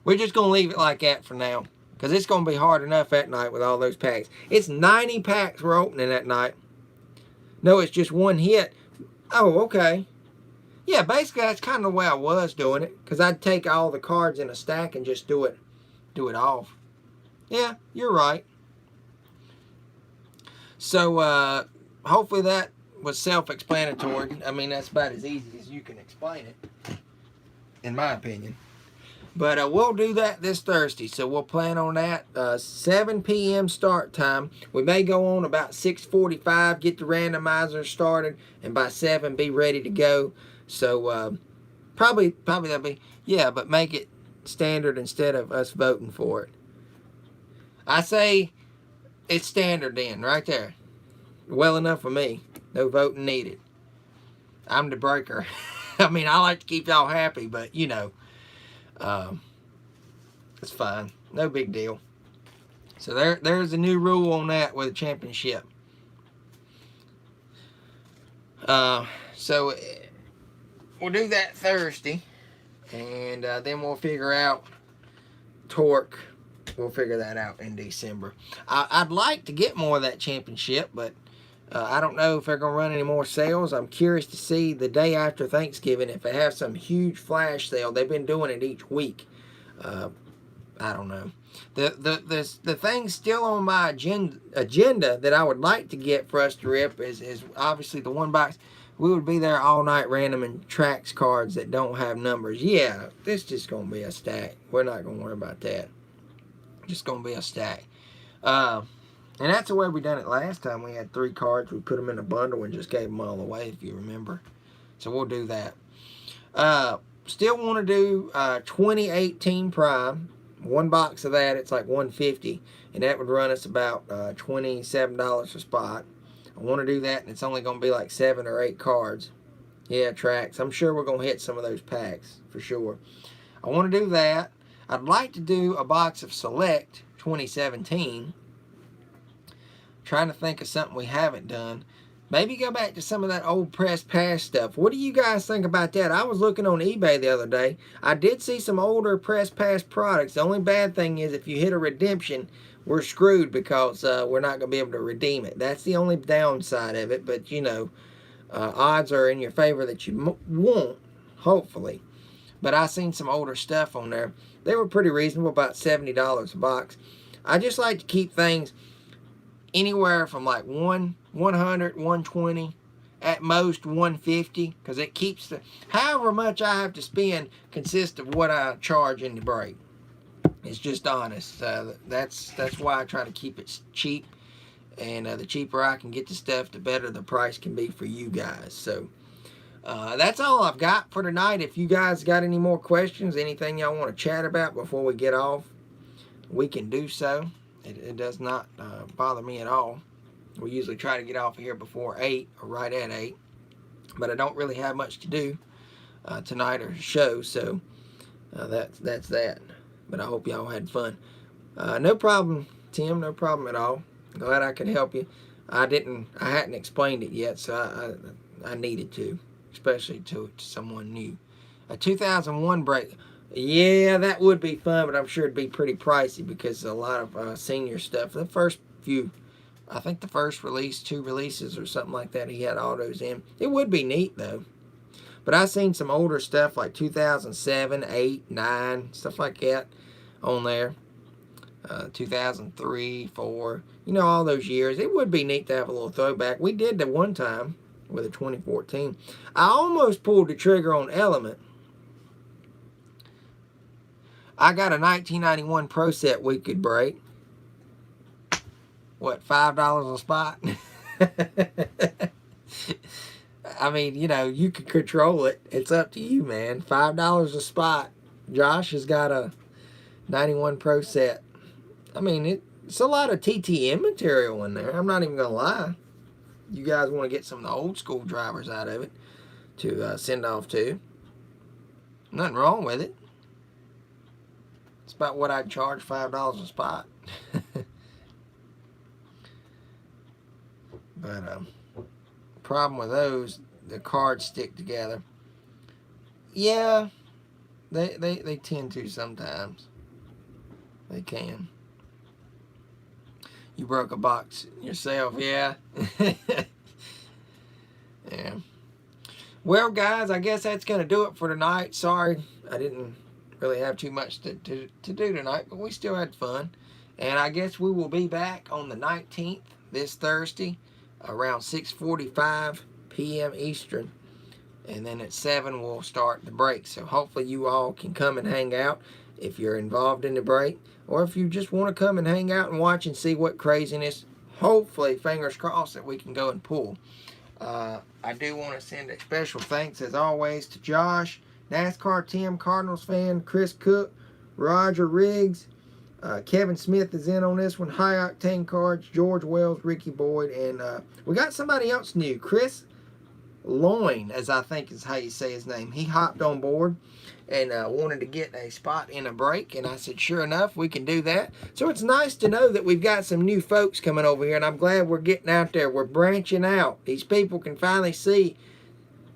We're just going to leave it like that for now. Because it's going to be hard enough at night with all those packs. It's 90 packs we're opening that night. No, it's just one hit. Oh, okay. Yeah, basically that's kind of the way I was doing it. Because I'd take all the cards in a stack and just do it off. Yeah, you're right. So, hopefully that was self-explanatory. I mean, that's about as easy as you can explain it. In my opinion. But we'll do that this Thursday, so we'll plan on that. 7 p.m. start time. We may go on about 6:45, get the randomizer started, and by 7 be ready to go. So probably that'll be, yeah, but make it standard instead of us voting for it. I say it's standard then, right there. Well enough for me. No voting needed. I'm the breaker. I mean, I like to keep y'all happy, but you know. It's fine. No big deal. So there's a new rule on that with the championship. So we'll do that Thursday. And then we'll figure out Torque. We'll figure that out in December. I'd like to get more of that championship, but I don't know if they're going to run any more sales. I'm curious to see the day after Thanksgiving if they have some huge flash sale. They've been doing it each week. I don't know. The thing still on my agenda that I would like to get for us to rip is obviously the one box. We would be there all night randoming tracks cards that don't have numbers. Yeah, this just going to be a stack. We're not going to worry about that. Just going to be a stack. And that's the way we done it last time. We had 3 cards. We put them in a bundle and just gave them all away, if you remember. So we'll do that. Still want to do 2018 Prime. One box of that, it's like $150. And that would run us about $27 a spot. I want to do that, and it's only going to be like 7 or 8 cards. Yeah, tracks. I'm sure we're going to hit some of those packs, for sure. I want to do that. I'd like to do a box of Select 2017. Trying to think of something we haven't done. Maybe go back to some of that old press pass stuff. What do you guys think about that? I was looking on eBay the other day. I did see some older press pass products. The only bad thing is if you hit a redemption, we're screwed because we're not going to be able to redeem it. That's the only downside of it. But, you know, odds are in your favor that you won't, hopefully. But I seen some older stuff on there. They were pretty reasonable, about $70 a box. I just like to keep things anywhere from like 100, 120, at most 150, because it keeps the, however much I have to spend consists of what I charge in the break. It's just honest. That's why I try to keep it cheap, and the cheaper I can get the stuff, the better the price can be for you guys. So that's all I've got for tonight. If you guys got any more questions, anything y'all want to chat about before we get off, we can do so. It does not bother me at all. We usually try to get off of here before 8 or right at 8. But I don't really have much to do tonight or show. So That's that. But I hope y'all had fun. No problem, Tim. No problem at all. Glad I could help you. I hadn't explained it yet, so I needed to, especially to someone new. A 2001 break. Yeah, that would be fun, but I'm sure it'd be pretty pricey because a lot of senior stuff. The first few, I think the first release, 2 releases or something like that, he had autos in. It would be neat though. But I've seen some older stuff like 2007, 8, 9, stuff like that on there. 2003, 4, you know, all those years. It would be neat to have a little throwback. We did that one time with a 2014. I almost pulled the trigger on Element. I got a 1991 Pro Set we could break. What, $5 a spot? I mean, you know, you can control it. It's up to you, man. $5 a spot. Josh has got a 91 Pro Set. I mean, it's a lot of TTM material in there. I'm not even going to lie. You guys want to get some of the old school drivers out of it to send off to. Nothing wrong with it. It's about what I'd charge, $5 a spot. But problem with those, the cards stick together. Yeah, they tend to sometimes. They can. You broke a box yourself, yeah. Yeah. Well, guys, I guess that's going to do it for tonight. Sorry, I didn't really have too much to do tonight, but we still had fun. And I guess we will be back on the 19th, this Thursday, around 6:45 p.m. Eastern. And then at 7, we'll start the break. So hopefully you all can come and hang out if you're involved in the break. Or if you just want to come and hang out and watch and see what craziness, hopefully, fingers crossed, that we can go and pull. I do want to send a special thanks, as always, to Josh, NASCAR Tim, Cardinals fan, Chris Cook, Roger Riggs, Kevin Smith is in on this one, High Octane Cards, George Wells, Ricky Boyd, and we got somebody else new, Chris Loin, as I think is how you say his name. He hopped on board and wanted to get a spot in a break, and I said, sure enough, we can do that. So it's nice to know that we've got some new folks coming over here, and I'm glad we're getting out there. We're branching out. These people can finally see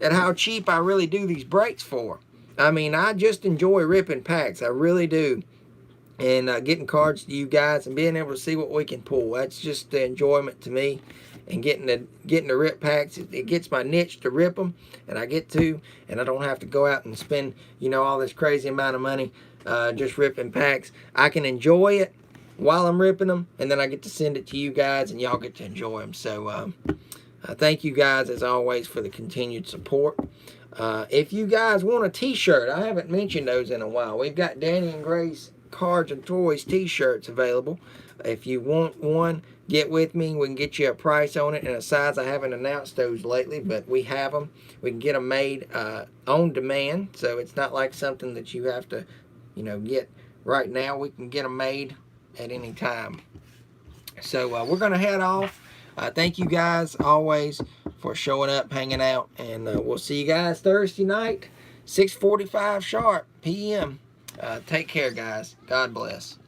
at how cheap I really do these breaks for. I mean, I just enjoy ripping packs. I really do. And getting cards to you guys and being able to see what we can pull. That's just the enjoyment to me. And getting the rip packs, it gets my niche to rip them, and I get to, and I don't have to go out and spend, you know, all this crazy amount of money just ripping packs. I can enjoy it while I'm ripping them, and then I get to send it to you guys, and y'all get to enjoy them. So thank you guys, as always, for the continued support. If you guys want a t-shirt, I haven't mentioned those in a while. We've got Danny and Grace Cards and Toys t-shirts available. If you want one, get with me. We can get you a price on it and a size. I haven't announced those lately, but we have them. We can get them made on demand, so it's not like something that you have to, you know, get right now. We can get them made at any time. So we're going to head off. Thank you guys, always, for showing up, hanging out, and we'll see you guys Thursday night, 6:45 sharp p.m. Take care, guys. God bless.